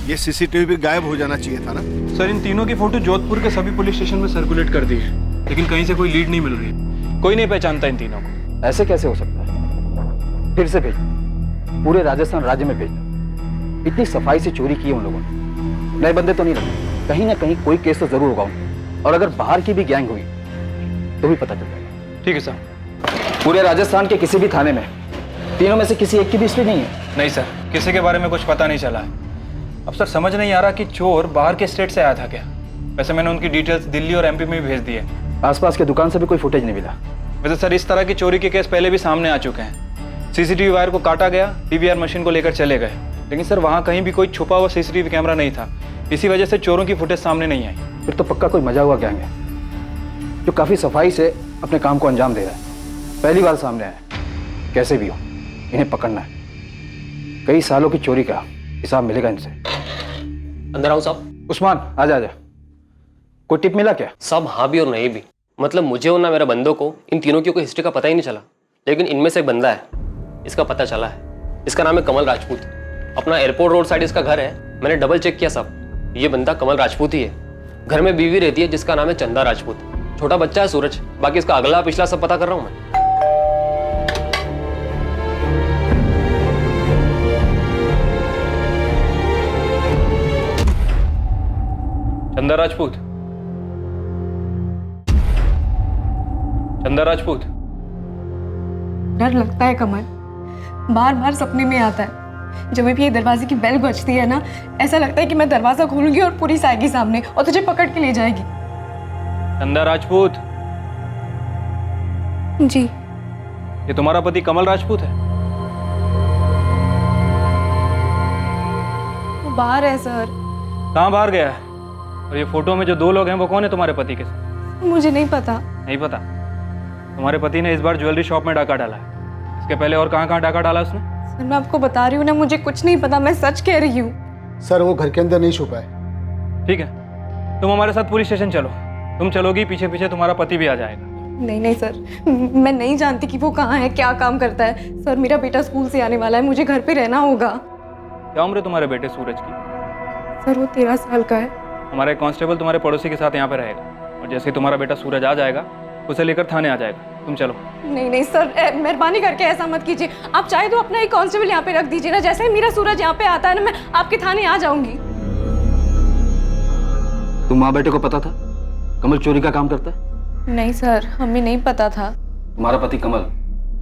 ये सीसीटीवी भी गायब हो जाना चाहिए था ना। सर, इन तीनों की फोटो जोधपुर के सभी पुलिस स्टेशन में सर्कुलेट कर दी है, लेकिन कहीं से कोई लीड नहीं मिल रही। कोई नहीं पहचानता इन तीनों को। ऐसे कैसे हो सकता है? फिर से भेज, पूरे राजस्थान राज्य में भेजना। इतनी सफाई से चोरी की है उन लोगों ने। नए बंदे तो नहीं रखे, कहीं ना कहीं कोई केस तो जरूर होगा उनका। और अगर बाहर की भी गैंग हुई तो भी पता चल जाएगा। ठीक है सर। पूरे राजस्थान के किसी भी थाने में तीनों में से किसी एक की भी हिस्ट्री नहीं है? नहीं सर, किसी के बारे में कुछ पता नहीं चला है। अब सर समझ नहीं आ रहा कि चोर बाहर के स्टेट से आया था क्या। वैसे मैंने उनकी डिटेल्स दिल्ली और एमपी में भी भेज दी है। आसपास के दुकान से भी कोई फुटेज नहीं मिला? वैसे सर इस तरह की चोरी के केस पहले भी सामने आ चुके हैं। सीसीटीवी वायर को काटा गया, पीवीआर मशीन को लेकर चले गए, लेकिन सर वहाँ कहीं भी कोई छुपा हुआ सीसीटीवी कैमरा नहीं था। इसी वजह से चोरों की फुटेज सामने नहीं आई। फिर तो पक्का कोई मजा हुआ गैंग है जो काफी सफाई से अपने काम को अंजाम दे रहा है। पहली बार सामने आया। कैसे भी हो, इन्हें पकड़ना है। कई सालों की चोरी का हिसाब मिलेगा इनसे। अंदर आओ साहब। उस्मान, आजा आजा। कोई टिप मिला क्या? साहब हाँ भी और नहीं भी। मतलब मुझे और ना मेरे बंदों को इन तीनों की कोई हिस्ट्री का पता ही नहीं चला, लेकिन इनमें से एक बंदा है, इसका पता चला है। इसका नाम है कमल राजपूत। अपना एयरपोर्ट रोड साइड इसका घर है। मैंने डबल चेक किया साहब, ये बंदा कमल राजपूत ही है। घर में बीवी रहती है जिसका नाम है चंदा राजपूत। छोटा बच्चा है सूरज। बाकी इसका अगला पिछला सब पता कर रहा हूँ मैं। चंदा राजपूत, चंदा राजपूत। डर लगता है कमल, बार बार सपने में आता है। जब भी ये दरवाजे की बेल बजती है ना, ऐसा लगता है कि मैं दरवाजा खोलूंगी और पुलिस आएगी सामने और तुझे पकड़ के ले जाएगी। चंदा राजपूत जी। ये तुम्हारा पति कमल राजपूत है? वो बाहर है सर। कहाँ बाहर गया है? और ये फोटो में जो दो लोग हैं वो कौन है तुम्हारे पति के साथ? मुझे नहीं पता। नहीं पता? तुम्हारे पति ने इस बार ज्वेलरी शॉप में डाका डाला है। इसके पहले और कहाँ कहाँ डाका डाला उसने? सर मैं आपको बता रही हूँ ना, मुझे कुछ नहीं पता, मैं सच कह रही हूँ। सर वो घर के अंदर नहीं छुपा है। ठीक है, तुम हमारे साथ पुलिस स्टेशन चलो। तुम चलोगी, पीछे पीछे तुम्हारा पति भी आ जाएगा। नहीं नहीं सर, मैं नहीं जानती कि वो कहाँ है, क्या काम करता है। सर मेरा बेटा स्कूल से आने वाला है, मुझे घर पे रहना होगा। क्या उम्र है तुम्हारे बेटे सूरज की? सर वो 13 साल का है। हमारा एक कांस्टेबल तुम्हारे पड़ोसी के साथ यहाँ पे रहेगा, और जैसे ही तुम्हारा बेटा सूरज आ जाएगा उसे लेकर थाने आ जाएगा। तुम चलो। नहीं नहीं सर, मेहरबानी करके ऐसा मत कीजिए। आप चाहे तो अपना एक कांस्टेबल यहाँ पे रख दीजिए ना। जैसे ही मेरा सूरज यहाँ पे आता है ना, मैं आपके थाने आ जाऊंगी। तुम माँ बेटे को पता था कमल चोरी का काम करता है? नहीं सर, हमें नहीं पता था। तुम्हारा पति कमल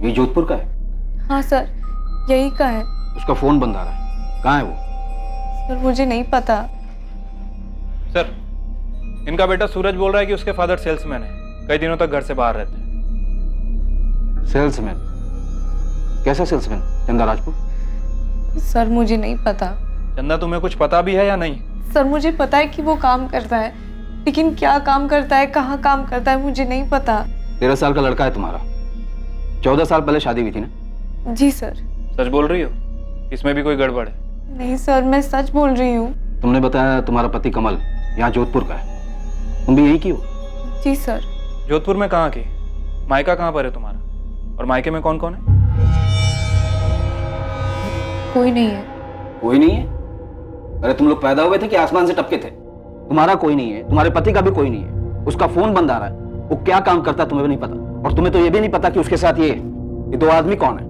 ये जोधपुर का है? हाँ सर, यही का है। उसका फोन बंद आ रहा है, कहाँ है वो? सर मुझे नहीं पता। सर इनका बेटा सूरज बोल रहा है कि उसके फादर सेल्समैन है, कई दिनों तक घर से बाहर रहते हैं। सेल्समैन? कैसा सेल्समैन? चंदा राजपूत? सर मुझे नहीं पता। चंदा तुम्हें कुछ पता भी है या नहीं? सर मुझे पता है कि वो काम करता है, लेकिन क्या काम करता है, कहाँ काम करता है, मुझे नहीं पता। 13 साल का लड़का है तुम्हारा। 14 साल पहले शादी हुई थी ना? जी सर। सच बोल रही हो? इसमें भी कोई गड़बड़ है? नहीं सर, मैं सच बोल रही हूँ। तुमने बताया तुम्हारा पति कमल यहाँ जोधपुर का है, तुम भी यही की हो? जी सर। जोधपुर में कहाँ की? मायका कहाँ पर है तुम्हारा? और मायके में कौन कौन है? कोई नहीं है। कोई नहीं है? अरे तुम लोग पैदा हुए थे कि आसमान से टपके थे? तुम्हारा कोई नहीं है, तुम्हारे पति का भी कोई नहीं है। उसका फोन बंद आ रहा है, वो क्या काम करता है तुम्हें भी नहीं पता। और तुम्हें तो ये भी नहीं पता कि उसके साथ ये ये दो आदमी कौन है?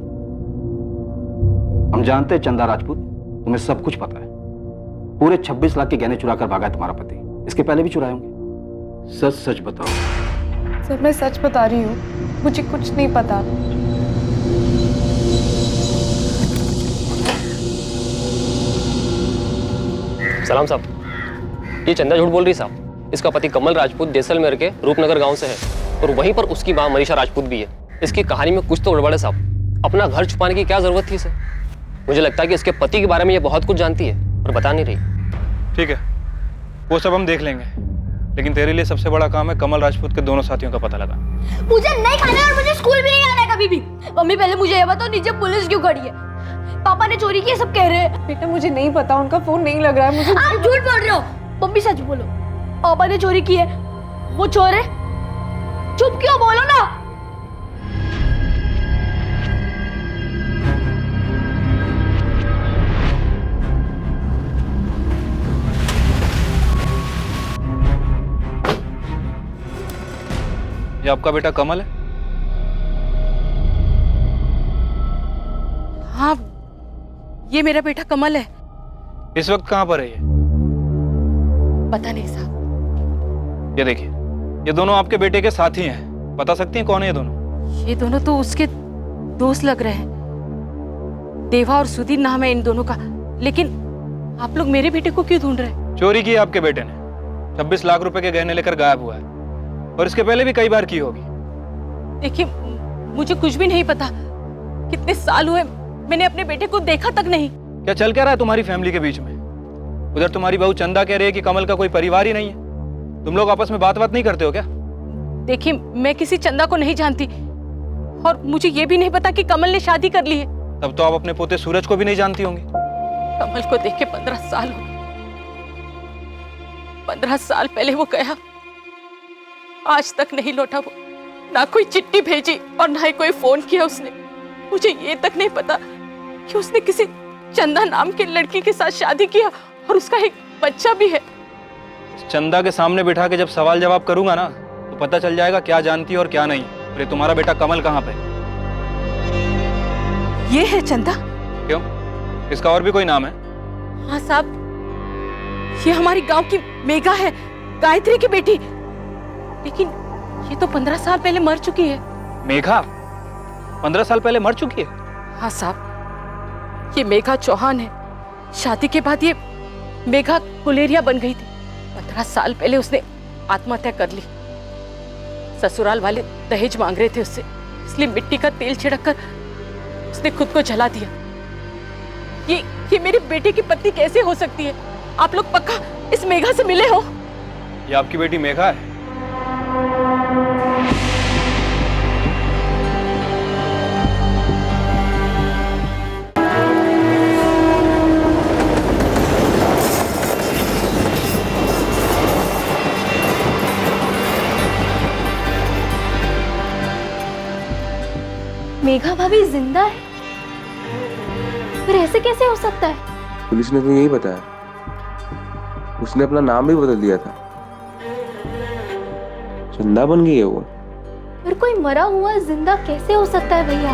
हम जानते हैं चंदा राजपूत, तुम्हें सब कुछ पता है। पूरे 26 लाख के गहने चुरा कर भागा है तुम्हारा पति। इसके पहले भी चुराए होंगे। सच सच बताओ। सर मैं सच बता रही हूँ, मुझे कुछ नहीं पता। सलाम साहब, ये चंदा झूठ बोल रही साहब। इसका पति कमल राजपूत जैसलमेर के रूपनगर गांव से है और वहीं पर उसकी मां मनीषा राजपूत भी है। इसकी कहानी में कुछ तो गड़बड़ है साहब। अपना घर छुपाने की क्या जरूरत थी इसे? मुझे लगता है कि इसके पति के बारे में ये बहुत कुछ जानती है पर बता नहीं रही। ठीक है, वो सब हम देख लेंगे, लेकिन तेरे लिए सबसे बड़ा काम है कमल राजपूत के दोनों साथियों का पता लगा। मुझे नहीं खाना है और मुझे स्कूल भी नहीं आना है कभी भी। मम्मी पहले मुझे ये बताओ, नीचे पुलिस क्यों खड़ी है? पापा ने चोरी की, सब कह रहे हैं। बेटा मुझे नहीं पता, उनका फोन नहीं लग रहा है मुझे। आप झूठ बोल रहे हो। मम्मी सच बोलो, पापा ने चोरी की है, वो चोर है। चुप क्यों, बोलो ना। ये आपका बेटा कमल है? हाँ, ये मेरा बेटा कमल है। इस वक्त कहां पर है ये? पता नहीं साहब। ये देखिए, ये दोनों आपके बेटे के साथी हैं। बता सकती हैं कौन है ये दोनों? ये दोनों तो उसके दोस्त लग रहे हैं। देवा और सुधीर नाम है इन दोनों का। लेकिन आप लोग मेरे बेटे को क्यों ढूंढ रहे हैं? चोरी की है आपके बेटे ने। 26 लाख रुपए के गहने लेकर गायब हुआ है और इसके पहले भी कई बार की होगी। देखिए, मुझे कुछ भी नहीं पता। कितने साल हुए मैंने अपने बेटे को देखा तक नहीं। क्या चल क्या रहा है तुम्हारी फैमिली के बीच में? उधर तुम्हारी बहू चंदा कह रही है कि कमल का कोई परिवार ही नहीं है। तुम लोग आपस में बात नहीं करते हो क्या? देखिए, मैं किसी चंदा को नहीं जानती और मुझे ये भी नहीं पता कि कमल ने शादी कर ली है। तब तो आप अपने पोते सूरज को भी नहीं जानती होंगी। कमल को देख के 15 साल हो गए। 15 साल पहले वो गया, आज तक नहीं लौटा। वो ना कोई चिट्ठी भेजी और ना ही कोई फोन किया उसने। मुझे ये तक नहीं पता कि उसने किसी चंदा नाम की लड़की के साथ शादी किया और उसका एक बच्चा भी है। चंदा के सामने बिठा के जब सवाल जवाब करूंगा ना तो पता चल जाएगा क्या जानती है और क्या नहीं। अरे तुम्हारा बेटा कमल कहाँ पे? ये है चंदा। क्यों, इसका और भी कोई नाम है? हाँ साहब, ये हमारी गांव की मेघा है, गायत्री की बेटी। लेकिन ये तो 15 साल पहले मर चुकी है। मेघा 15 साल पहले मर चुकी है? हाँ साहब, ये मेघा चौहान है। शादी के बाद ये मेघा गुलेरिया बन गई थी। 15 साल पहले उसने आत्महत्या कर ली। ससुराल वाले दहेज मांग रहे थे उससे, इसलिए मिट्टी का तेल छिड़ककर उसने खुद को जला दिया। ये मेरी बेटे की पत्नी कैसे हो सकती है? आप लोग पक्का इस मेघा से मिले हो? ये आपकी बेटी मेघा है? मेघा भाभी जिंदा है? फिर ऐसे कैसे हो सकता है? पुलिस ने तो यही बताया। उसने अपना नाम भी बदल दिया था, चंदा बन गई है वो। फिर कोई मरा हुआ जिंदा कैसे हो सकता है भैया?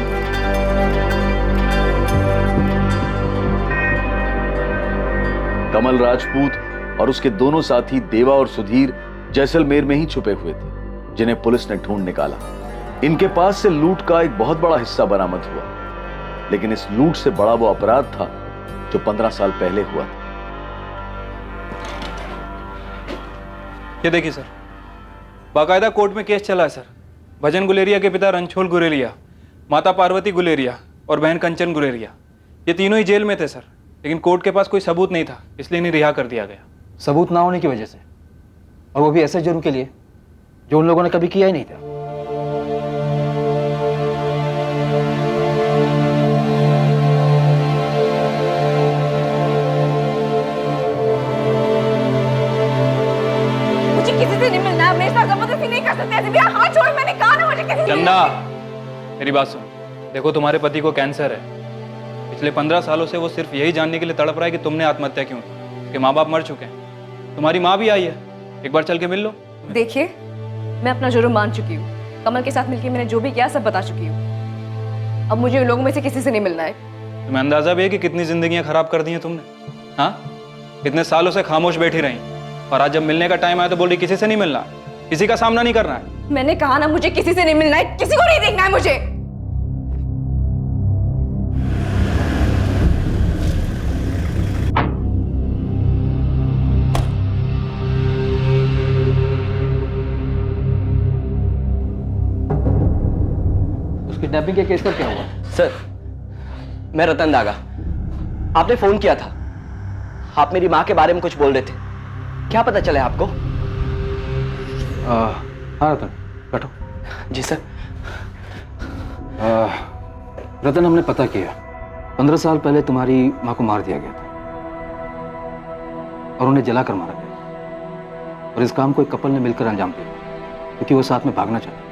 कमल राजपूत और उसके दोनों साथी देवा और सुधीर जैसलमेर में ही छुपे हुए थे, जिन्हें पुलिस ने ढूंढ निकाला। इनके पास से लूट का एक बहुत बड़ा हिस्सा बरामद हुआ, लेकिन इस लूट से बड़ा वो अपराध था जो 15 साल पहले हुआ था। ये देखिए सर, बाकायदा कोर्ट में केस चला है सर। भजन गुलेरिया के पिता रणछोड़ गुलेरिया, माता पार्वती गुलेरिया और बहन कंचन गुलेरिया, ये तीनों ही जेल में थे सर। लेकिन कोर्ट के पास कोई सबूत नहीं था, इसलिए इन्हें रिहा कर दिया गया। सबूत ना होने की वजह से, और वो भी ऐसे जुर्म के लिए जो उन लोगों ने कभी किया ही नहीं था। मुझे किसी से नहीं मिलना है, मेरे साथ जबरदस्ती नहीं कर सकते ऐसे भी। हाथ छोड़, मैंने कहा ना मुझे किसी से। चंदा, मेरी बात सुन। देखो, तुम्हारे पति को कैंसर है। पिछले 15 सालों से वो सिर्फ यही जानने के लिए तड़प रहा है कि तुमने आत्महत्या क्यों की। उसके माँ बाप मर चुके हैं, तुम्हारी माँ भी आई है। एक बार चल के मिल लो। देखिए, मैं अपना जुर्म मान चुकी हूँ। कमल के साथ मिलकर मैंने जो भी किया सब बता चुकी हूँ। अब मुझे उन लोगों में से किसी से नहीं मिलना है। तुम्हें अंदाजा भी है कि कितनी जिंदगियां खराब कर दी हैं तुमने? हाँ, इतने सालों से खामोश बैठी रही और आज जब मिलने का टाइम आया तो बोल रही किसी से नहीं मिलना, किसी का सामना नहीं करना है। मैंने कहा ना मुझे किसी से नहीं मिलना है, किसी को नहीं देखना है मुझे। किडनैपिंग के केस पर क्या हुआ? सर, मैं रतन दागा। आपने फोन किया था, आप मेरी माँ के बारे में कुछ बोल रहे थे, क्या पता चले आपको? हाँ रतन, बैठो। जी सर। रतन, हमने पता किया 15 साल पहले तुम्हारी माँ को मार दिया गया था और उन्हें जलाकर मारा गया, और इस काम को एक कपल ने मिलकर अंजाम दिया क्योंकि वो साथ में भागना चाहते।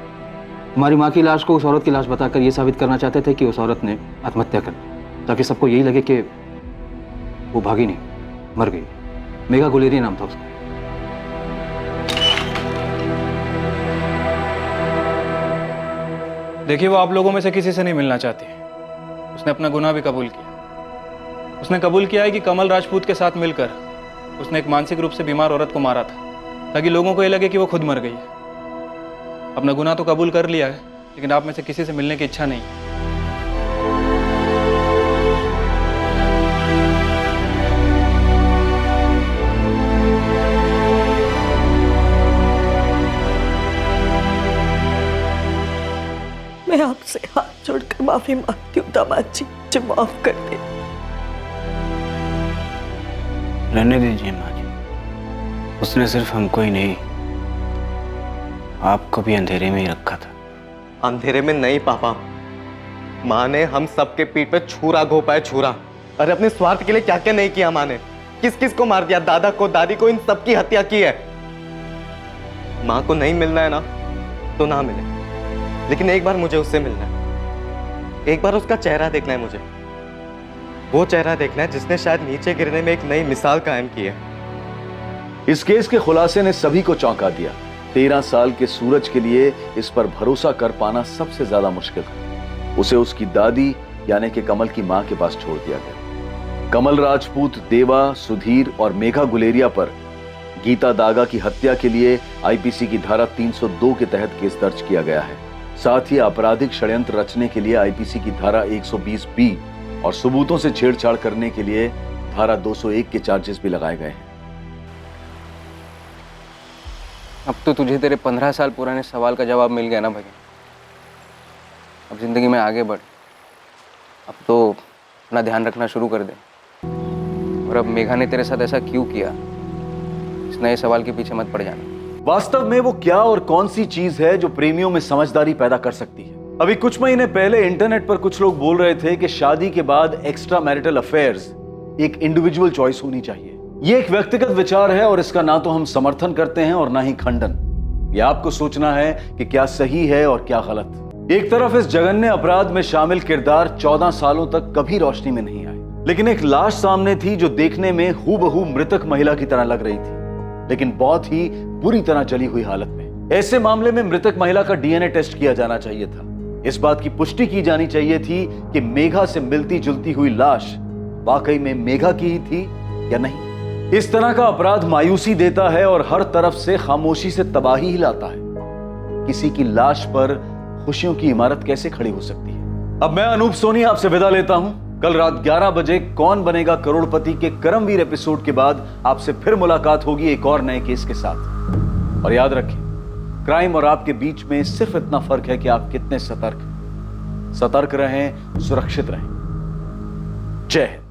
तुम्हारी माँ की लाश को उस औरत की लाश बताकर ये साबित करना चाहते थे कि उस औरत ने आत्महत्या कर दी, ताकि सबको यही लगे कि वो भागी नहीं, मर गई। मेघा गुलेरिया नाम था उसका। देखिए, वो आप लोगों में से किसी से नहीं मिलना चाहती। उसने अपना गुनाह भी कबूल किया। उसने कबूल किया है कि कमल राजपूत के साथ मिलकर उसने एक मानसिक रूप से बीमार औरत को मारा था, ताकि लोगों को ये लगे कि वो खुद मर गई है। अपना गुनाह तो कबूल कर लिया है, लेकिन आप में से किसी से मिलने की इच्छा नहीं। मैं आपसे हाथ जोड़कर माफी मांगती हूँ दामाद जी, मुझे माफ कर दे। रहने दीजिए माँ जी, उसने सिर्फ हमको ही नहीं, आपको भी अंधेरे में ही रखा था। अंधेरे में नहीं पापा, माँ ने हम सबके पीठ पे छुरा घोपा है, छुरा। अरे अपने स्वार्थ के लिए क्या क्या नहीं किया माँ ने, किस किस को मार दिया, दादा को, दादी को, इन सबकी हत्या की है। माँ को नहीं मिलना है ना तो ना मिले, लेकिन एक बार मुझे उससे मिलना है, एक बार उसका चेहरा देखना है मुझे। वो चेहरा देखना है जिसने शायद नीचे गिरने में एक नई मिसाल कायम की है। इस केस के खुलासे ने सभी को चौंका दिया। 13 साल के सूरज के लिए इस पर भरोसा कर पाना सबसे ज्यादा मुश्किल था। उसे उसकी दादी यानी कि कमल की मां के पास छोड़ दिया गया। कमल राजपूत, देवा, सुधीर और मेघा गुलेरिया पर गीता दागा की हत्या के लिए आईपीसी की धारा 302 के तहत केस दर्ज किया गया है। साथ ही आपराधिक षड्यंत्र रचने के लिए आईपीसी की धारा 120B और सबूतों से छेड़छाड़ करने के लिए धारा 201 के चार्जेस भी लगाए गए हैं। अब तो तुझे तेरे 15 साल पुराने सवाल का जवाब मिल गया ना भजन। अब जिंदगी में आगे बढ़, अब तो अपना ध्यान रखना शुरू कर दे। और अब मेघा ने तेरे साथ ऐसा क्यों किया, इस नए सवाल के पीछे मत पड़ जाना। वास्तव में वो क्या और कौन सी चीज है जो प्रेमियों में समझदारी पैदा कर सकती है? अभी कुछ महीने पहले इंटरनेट पर कुछ लोग बोल रहे थे कि शादी के बाद एक्स्ट्रा मैरिटल अफेयर्स एक इंडिविजुअल चॉइस होनी चाहिए। ये एक व्यक्तिगत विचार है और इसका ना तो हम समर्थन करते हैं और ना ही खंडन। ये आपको सोचना है कि क्या सही है और क्या गलत। एक तरफ इस जघन्य अपराध में शामिल किरदार 14 सालों तक कभी रोशनी में नहीं आए, लेकिन एक लाश सामने थी जो देखने में हूबहू मृतक महिला की तरह लग रही थी, लेकिन बहुत ही बुरी तरह जली हुई हालत में। ऐसे मामले में मृतक महिला का डीएनए टेस्ट किया जाना चाहिए था। इस बात की पुष्टि की जानी चाहिए थी कि मेघा से मिलती जुलती हुई लाश वाकई में मेघा की ही थी या नहीं। इस तरह का अपराध मायूसी देता है और हर तरफ से खामोशी से तबाही ही लाता है। किसी की लाश पर खुशियों की इमारत कैसे खड़ी हो सकती है? अब मैं अनूप सोनी आपसे विदा लेता हूं। कल रात 11 बजे कौन बनेगा करोड़पति के कर्मवीर एपिसोड के बाद आपसे फिर मुलाकात होगी एक और नए केस के साथ। और याद रखें, क्राइम और आपके बीच में सिर्फ इतना फर्क है कि आप कितने सतर्क रहें, सुरक्षित रहें। जय हिंद।